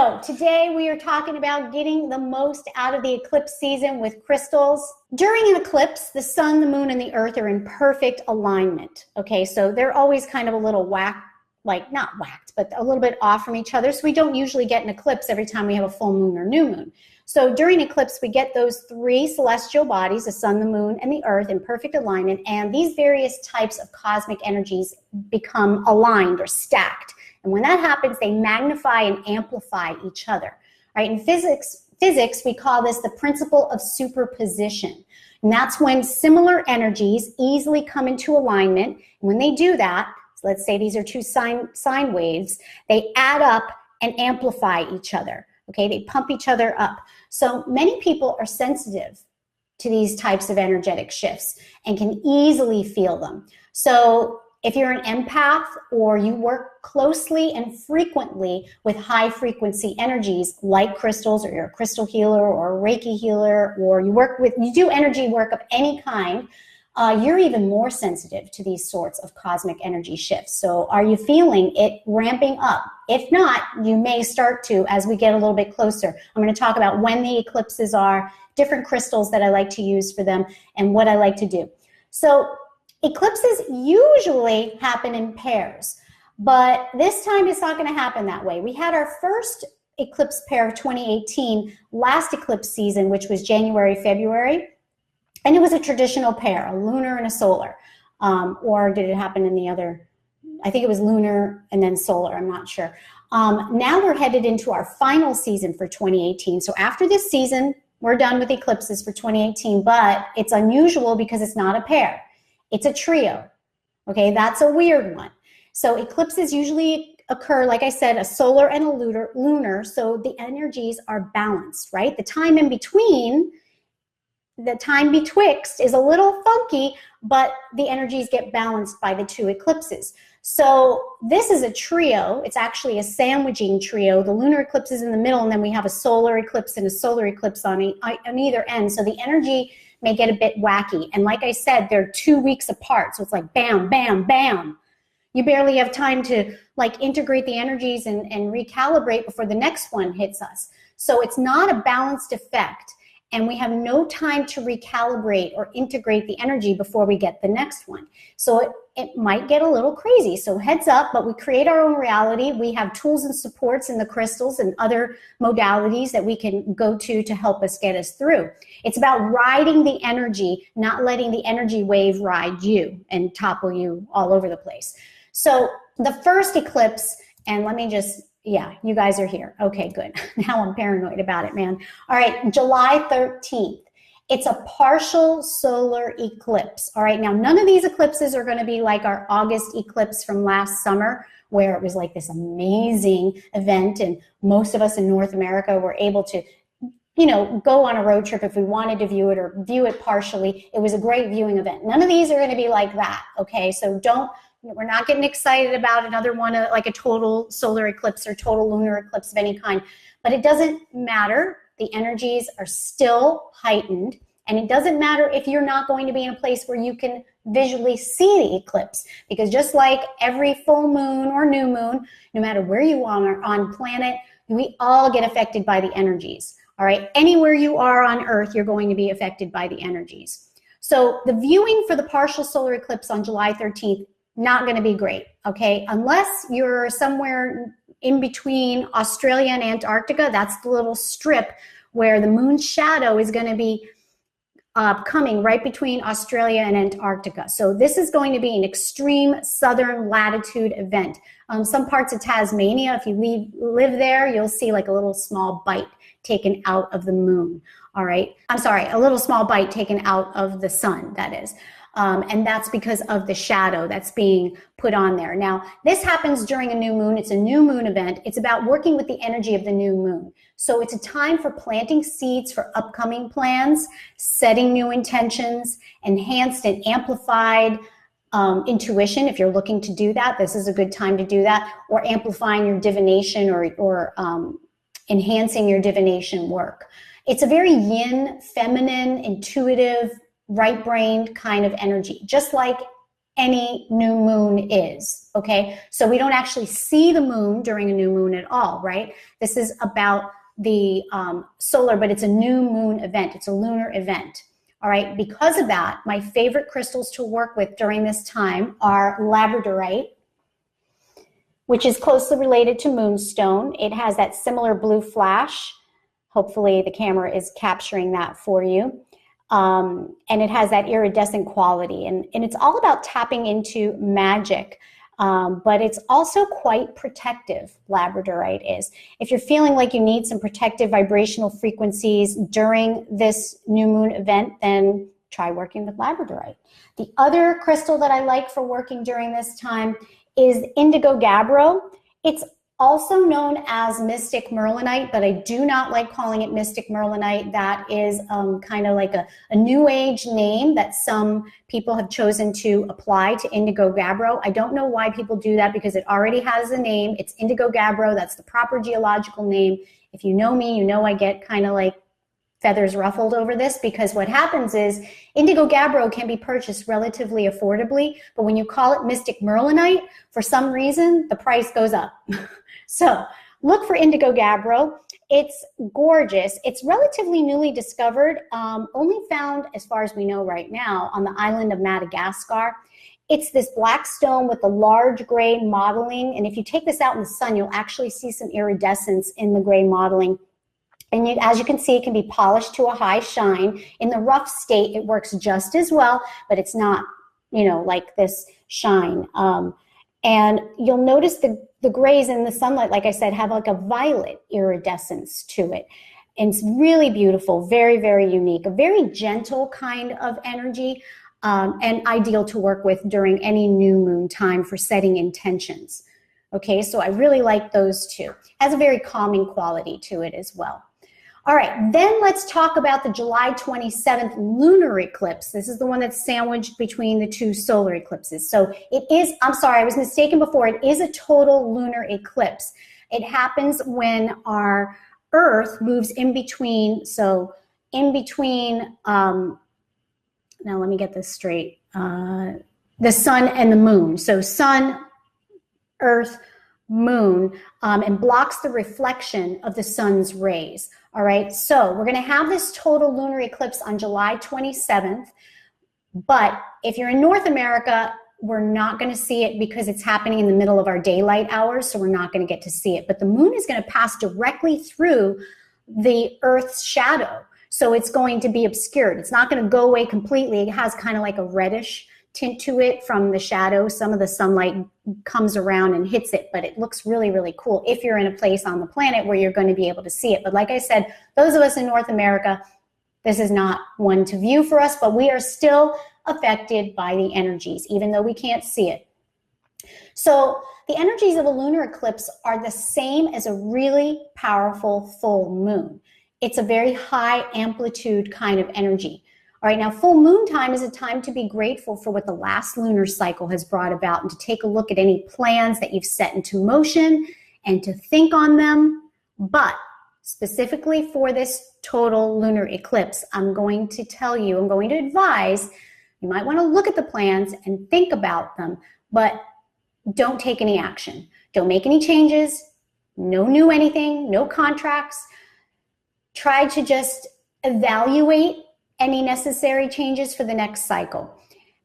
So today we are talking about getting the most out of the eclipse season with crystals. During an eclipse, the sun, the moon, and the earth are in perfect alignment. Okay, so they're always kind of a little not whacked, but a little bit off from each other. So we don't usually get an eclipse every time we have a full moon or new moon. So during eclipse, we get those three celestial bodies, the sun, the moon, and the earth, in perfect alignment. And these various types of cosmic energies become aligned or stacked. And when that happens, they magnify and amplify each other. Right? In physics, we call this the principle of superposition. And that's when similar energies easily come into alignment. And when they do that, so let's say these are two sine waves, they add up and amplify each other. Okay, they pump each other up. So many people are sensitive to these types of energetic shifts and can easily feel them. So if you're an empath or you work closely and frequently with high frequency energies like crystals, or you're a crystal healer or a Reiki healer, or you do energy work of any kind, you're even more sensitive to these sorts of cosmic energy shifts. So are you feeling it ramping up? If not, you may start to as we get a little bit closer. I'm going to talk about when the eclipses are, different crystals that I like to use for them, and what I like to do. So eclipses usually happen in pairs, but this time it's not going to happen that way. We had our first eclipse pair of 2018 last eclipse season, which was January, February. And it was a traditional pair, a lunar and a solar. Or did it happen in the other? I think it was lunar and then solar, I'm not sure. Now we're headed into our final season for 2018. So after this season, we're done with eclipses for 2018, but it's unusual because it's not a pair. It's a trio. Okay, that's a weird one. So eclipses usually occur, like I said, a solar and a lunar, so the energies are balanced, right? The time in between, the time betwixt is a little funky, but the energies get balanced by the two eclipses. So this is a trio. It's actually a sandwiching trio. The lunar eclipse is in the middle, and then we have a solar eclipse and a solar eclipse on either end. So the energy may get a bit wacky. And like I said, they're 2 weeks apart. So it's like bam, bam, bam. You barely have time to integrate the energies and recalibrate before the next one hits us. So it's not a balanced effect. And we have no time to recalibrate or integrate the energy before we get the next one. So it might get a little crazy. So heads up, but we create our own reality. We have tools and supports in the crystals and other modalities that we can go to help us get us through. It's about riding the energy, not letting the energy wave ride you and topple you all over the place. So the first eclipse, and let me just, yeah, you guys are here. Okay, good. Now I'm paranoid about it, man. All right, July 13th. It's a partial solar eclipse. All right, now none of these eclipses are going to be like our August eclipse from last summer, where it was like this amazing event, and most of us in North America were able to, go on a road trip if we wanted to view it or view it partially. It was a great viewing event. None of these are going to be like that, okay? So we're not getting excited about another one, like a total solar eclipse or total lunar eclipse of any kind. But it doesn't matter. The energies are still heightened. And it doesn't matter if you're not going to be in a place where you can visually see the eclipse. Because just like every full moon or new moon, no matter where you are on planet, we all get affected by the energies. All right. Anywhere you are on Earth, you're going to be affected by the energies. So the viewing for the partial solar eclipse on July 13th, not going to be great, okay? Unless you're somewhere in between Australia and Antarctica. That's the little strip where the moon's shadow is going to be coming right between Australia and Antarctica. So this is going to be an extreme southern latitude event. Some parts of Tasmania, if you live there, you'll see like a little small bite taken out of the moon, all right? I'm sorry, a little small bite taken out of the sun, that is. And that's because of the shadow that's being put on there. Now, this happens during a new moon. It's a new moon event. It's about working with the energy of the new moon. So it's a time for planting seeds for upcoming plans, setting new intentions, enhanced and amplified intuition. If you're looking to do that, this is a good time to do that, or amplifying your divination or enhancing your divination work. It's a very yin, feminine, intuitive, right-brained kind of energy, just like any new moon is, okay? So we don't actually see the moon during a new moon at all, right? This is about the solar, but it's a new moon event. It's a lunar event, all right? Because of that, my favorite crystals to work with during this time are labradorite, which is closely related to moonstone. It has that similar blue flash. Hopefully the camera is capturing that for you. And it has that iridescent quality. And it's all about tapping into magic. But it's also quite protective, labradorite is. If you're feeling like you need some protective vibrational frequencies during this new moon event, then try working with labradorite. The other crystal that I like for working during this time is indigo gabbro. It's also known as mystic merlinite, but I do not like calling it mystic merlinite. That is kind of like a new age name that some people have chosen to apply to indigo gabbro. I don't know why people do that because it already has a name. It's indigo gabbro. That's the proper geological name. If you know me, you know I get kind of like feathers ruffled over this, because what happens is indigo gabbro can be purchased relatively affordably, but when you call it mystic merlinite, for some reason, the price goes up. So look for indigo gabbro. It's gorgeous. It's relatively newly discovered, only found, as far as we know right now, on the island of Madagascar. It's this black stone with the large gray modeling, and if you take this out in the sun, you'll actually see some iridescence in the gray modeling. And as you can see, it can be polished to a high shine. In the rough state, it works just as well, but it's not, you know, like this shine. And you'll notice the grays in the sunlight, like I said, have like a violet iridescence to it. And it's really beautiful, very, very unique, a very gentle kind of energy, and ideal to work with during any new moon time for setting intentions. Okay, so I really like those two. Has a very calming quality to it as well. All right, then let's talk about the July 27th lunar eclipse. This is the one that's sandwiched between the two solar eclipses. So it is, I'm sorry, I was mistaken before. It is a total lunar eclipse. It happens when our Earth moves in between, so in between, now let me get this straight, the sun and the moon. So sun, Earth, moon, and blocks the reflection of the sun's rays. All right, so we're going to have this total lunar eclipse on July 27th, but if you're in North America, we're not going to see it because it's happening in the middle of our daylight hours, so we're not going to get to see it. But the moon is going to pass directly through the Earth's shadow, so it's going to be obscured. It's not going to go away completely. It has kind of like a reddish tint to it from the shadow. Some of the sunlight comes around and hits it, but it looks really, really cool if you're in a place on the planet where you're going to be able to see it. But like I said, those of us in North America, this is not one to view for us, but we are still affected by the energies, even though we can't see it. So the energies of a lunar eclipse are the same as a really powerful full moon. It's a very high amplitude kind of energy. All right, now full moon time is a time to be grateful for what the last lunar cycle has brought about and to take a look at any plans that you've set into motion and to think on them. But specifically for this total lunar eclipse, I'm going to tell you, I'm going to advise, you might want to look at the plans and think about them, but don't take any action. Don't make any changes, no new anything, no contracts. Try to just evaluate any necessary changes for the next cycle,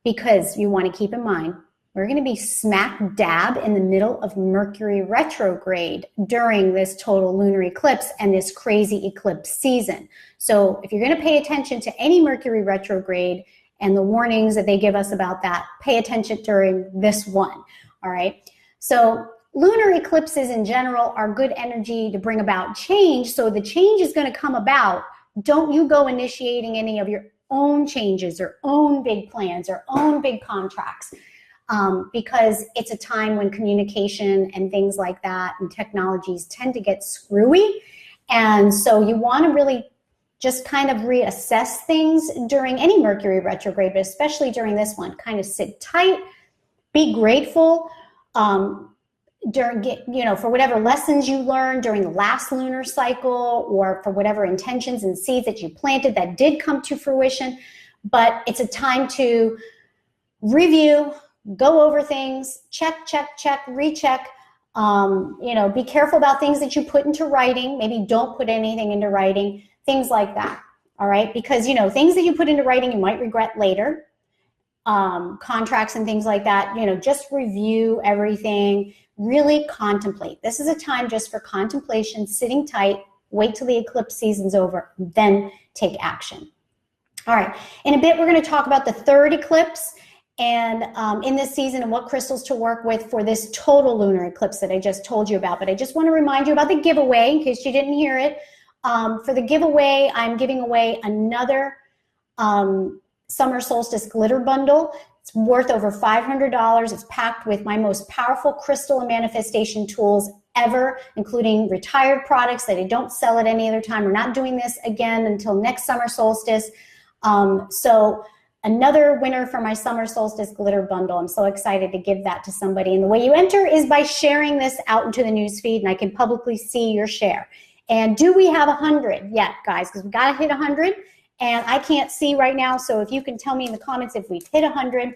because you want to keep in mind, we're going to be smack dab in the middle of Mercury retrograde during this total lunar eclipse and this crazy eclipse season. So if you're going to pay attention to any Mercury retrograde and the warnings that they give us about that, pay attention during this one, all right? So lunar eclipses in general are good energy to bring about change, so the change is going to come about. Don't you go initiating any of your own changes or own big plans or own big contracts, because it's a time when communication and things like that and technologies tend to get screwy. And so you want to really just kind of reassess things during any Mercury retrograde, but especially during this one. Kind of sit tight, be grateful, for whatever lessons you learned during the last lunar cycle, or for whatever intentions and seeds that you planted that did come to fruition. But it's a time to review, go over things, check, recheck. Be careful about things that you put into writing. Maybe don't put anything into writing, things like that. All right, because things that you put into writing you might regret later. Contracts and things like that, just review everything, really contemplate. This is a time just for contemplation, sitting tight, wait till the eclipse season's over, then take action. All right, in a bit we're going to talk about the third eclipse and in this season and what crystals to work with for this total lunar eclipse that I just told you about. But I just want to remind you about the giveaway in case you didn't hear it. For the giveaway, I'm giving away another summer solstice glitter bundle. It's worth over $500. It's packed with my most powerful crystal and manifestation tools ever, including retired products that I don't sell at any other time. We're not doing this again until next summer solstice. So another winner for my summer solstice glitter bundle. I'm so excited to give that to somebody. And the way you enter is by sharing this out into the news feed, and I can publicly see your share. And do we have 100 yet, guys? Because we got to hit 100. And I can't see right now, so if you can tell me in the comments if we've hit 100.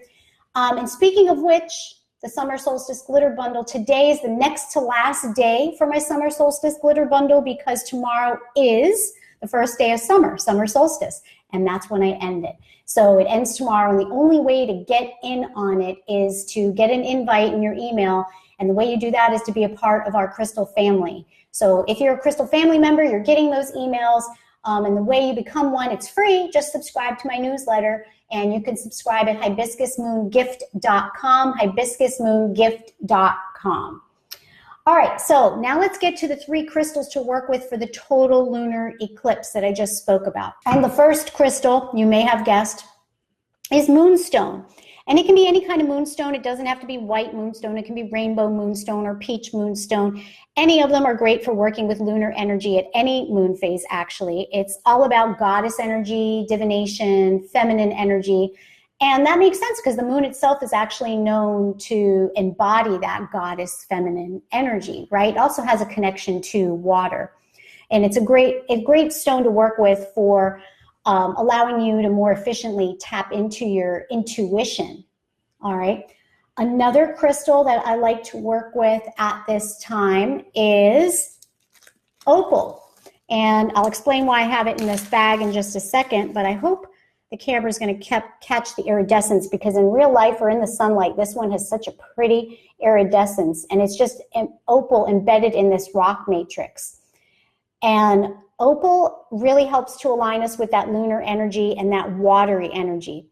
And speaking of which, the Summer Solstice Glitter Bundle, today is the next to last day for my Summer Solstice Glitter Bundle because tomorrow is the first day of summer solstice, and that's when I end it. So it ends tomorrow, and the only way to get in on it is to get an invite in your email, and the way you do that is to be a part of our Crystal family. So if you're a Crystal family member, you're getting those emails. And the way you become one, it's free. Just subscribe to my newsletter, and you can subscribe at hibiscusmoongift.com, hibiscusmoongift.com. All right, so now let's get to the 3 crystals to work with for the total lunar eclipse that I just spoke about. And the first crystal, you may have guessed, is moonstone. And it can be any kind of moonstone. It doesn't have to be white moonstone. It can be rainbow moonstone or peach moonstone. Any of them are great for working with lunar energy at any moon phase, actually. It's all about goddess energy, divination, feminine energy. And that makes sense because the moon itself is actually known to embody that goddess feminine energy, right? It also has a connection to water. And it's a great stone to work with for allowing you to more efficiently tap into your intuition, all right? Another crystal that I like to work with at this time is opal. And I'll explain why I have it in this bag in just a second, but I hope the camera is going to catch the iridescence because in real life or in the sunlight, this one has such a pretty iridescence, and it's just an opal embedded in this rock matrix. And opal really helps to align us with that lunar energy and that watery energy.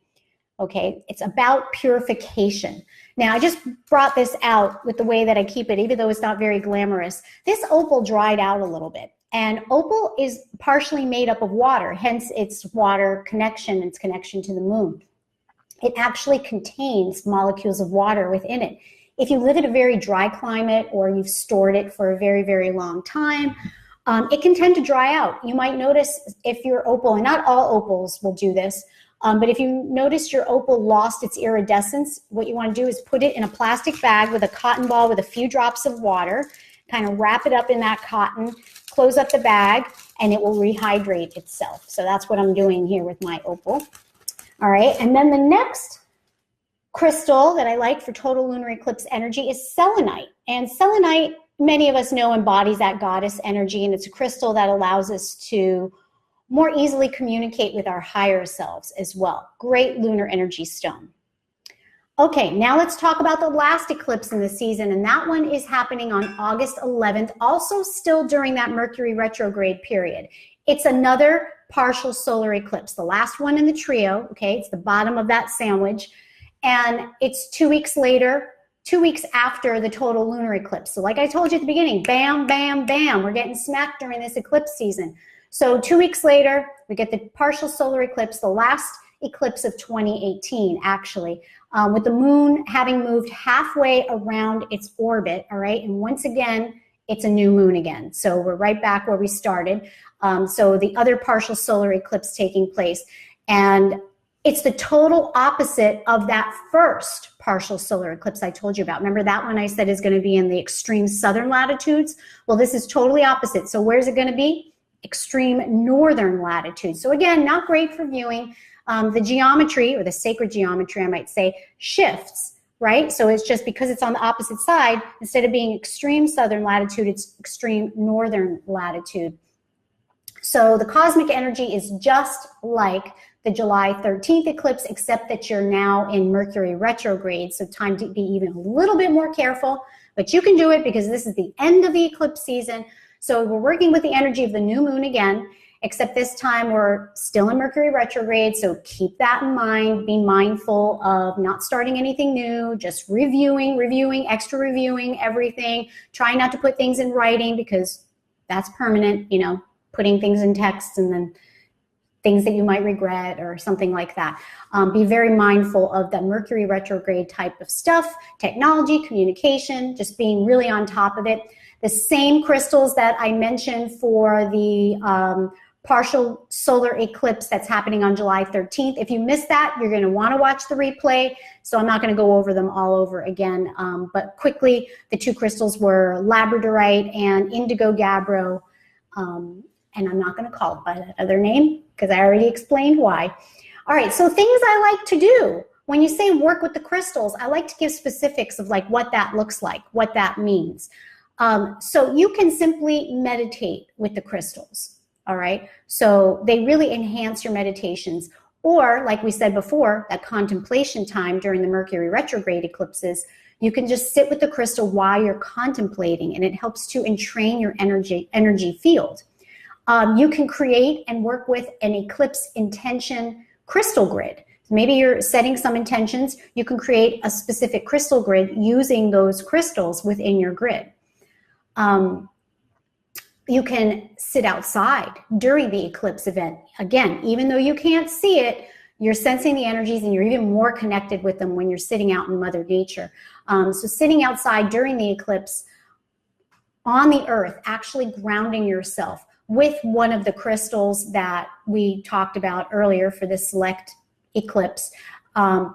Okay, it's about purification. Now, I just brought this out with the way that I keep it, even though it's not very glamorous. This opal dried out a little bit, and opal is partially made up of water, hence its water connection, its connection to the moon. It actually contains molecules of water within it. If you live in a very dry climate or you've stored it for a very, very long time, it can tend to dry out. You might notice if your opal, and not all opals will do this, but if you notice your opal lost its iridescence, what you want to do is put it in a plastic bag with a cotton ball with a few drops of water, kind of wrap it up in that cotton, close up the bag, and it will rehydrate itself. So that's what I'm doing here with my opal. All right, and then the next crystal that I like for total lunar eclipse energy is selenite. And selenite, many of us know, embodies that goddess energy, and it's a crystal that allows us to more easily communicate with our higher selves as well. Great lunar energy stone. Okay, now let's talk about the last eclipse in the season, and that one is happening on August 11th, also still during that Mercury retrograde period. It's another partial solar eclipse, the last one in the trio, okay? It's the bottom of that sandwich, and it's 2 weeks later, 2 weeks after the total lunar eclipse. So like I told you at the beginning, bam, bam, bam, we're getting smacked during this eclipse season. So 2 weeks later, we get the partial solar eclipse, the last eclipse of 2018, actually, with the moon having moved halfway around its orbit, all right? And once again, it's a new moon again. So we're right back where we started. So the other partial solar eclipse taking place. And it's the total opposite of that first partial solar eclipse I told you about. Remember that one I said is going to be in the extreme southern latitudes? Well, this is totally opposite. So where's it going to be? Extreme northern latitudes. So again, not great for viewing. The geometry, or the sacred geometry, I might say, shifts right? So it's just because it's on the opposite side, instead of being extreme southern latitude, it's extreme northern latitude. So the cosmic energy is just like the July 13th eclipse, except that you're now in Mercury retrograde, so time to be even a little bit more careful, but you can do it because this is the end of the eclipse season. So we're working with the energy of the new moon again, except this time we're still in Mercury retrograde, so keep that in mind. Be mindful of not starting anything new, just reviewing, extra reviewing everything. Try not to put things in writing because that's permanent, you know, putting things in text and then things that you might regret or something like that. Be very mindful of the Mercury retrograde type of stuff, technology, communication, just being really on top of it. The same crystals that I mentioned for the partial solar eclipse that's happening on July 13th. If you missed that, you're going to want to watch the replay, so I'm not going to go over them all over again. But quickly, the two crystals were labradorite and indigo gabbro. And I'm not going to call it by that other name because I already explained why. All right, so things I like to do. When you say work with the crystals, I like to give specifics of like what that looks like, what that means. So you can simply meditate with the crystals, all right? So they really enhance your meditations. Or like we said before, that contemplation time during the Mercury retrograde eclipses, you can just sit with the crystal while you're contemplating, and it helps to entrain your energy field. You can create and work with an eclipse intention crystal grid. Maybe you're setting some intentions. You can create a specific crystal grid using those crystals within your grid. You can sit outside during the eclipse event. Again, even though you can't see it, you're sensing the energies and you're even more connected with them when you're sitting out in Mother Nature. So sitting outside during the eclipse on the earth, actually grounding yourself with one of the crystals that we talked about earlier for this select eclipse,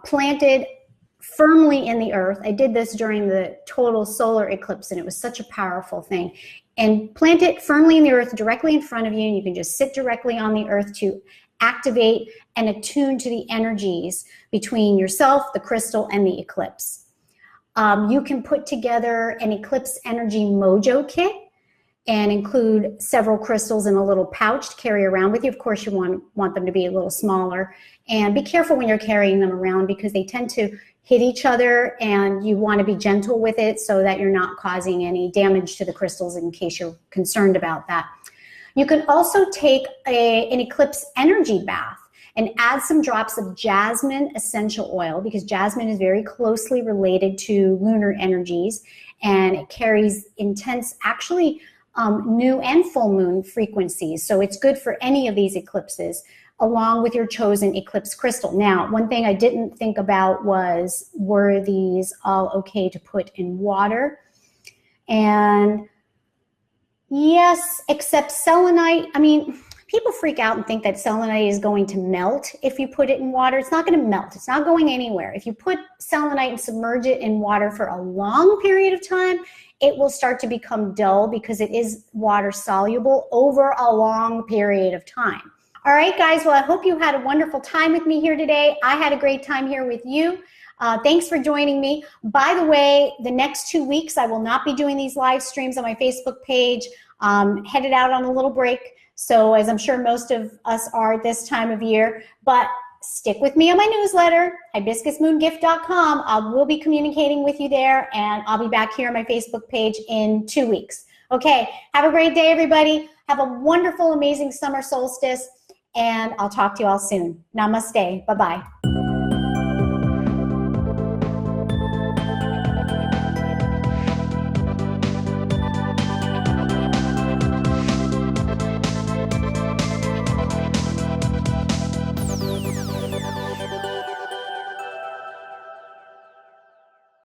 planted firmly in the earth. I did this during the total solar eclipse, and it was such a powerful thing. And plant it firmly in the earth directly in front of you, and you can just sit directly on the earth to activate and attune to the energies between yourself, the crystal, and the eclipse. You can put together an eclipse energy mojo kit and include several crystals in a little pouch to carry around with you. Of course, you want them to be a little smaller. And be careful when you're carrying them around because they tend to hit each other, and you want to be gentle with it so that you're not causing any damage to the crystals in case you're concerned about that. You can also take an eclipse energy bath and add some drops of jasmine essential oil, because jasmine is very closely related to lunar energies, and it carries intense, actually, new and full moon frequencies. So it's good for any of these eclipses, along with your chosen eclipse crystal. Now, one thing I didn't think about was, were these all okay to put in water? And yes, except selenite. I mean, people freak out and think that selenite is going to melt if you put it in water. It's not going to melt. It's not going anywhere. If you put selenite and submerge it in water for a long period of time, it will start to become dull because it is water soluble over a long period of time. All right, guys. Well, I hope you had a wonderful time with me here today. I had a great time here with you. Thanks for joining me. By the way, the next 2 weeks, I will not be doing these live streams on my Facebook page. Headed out on a little break. So as I'm sure most of us are at this time of year, but stick with me on my newsletter, hibiscusmoongift.com. I will be communicating with you there, and I'll be back here on my Facebook page in 2 weeks. Okay, have a great day, everybody. Have a wonderful, amazing summer solstice, and I'll talk to you all soon. Namaste. Bye-bye.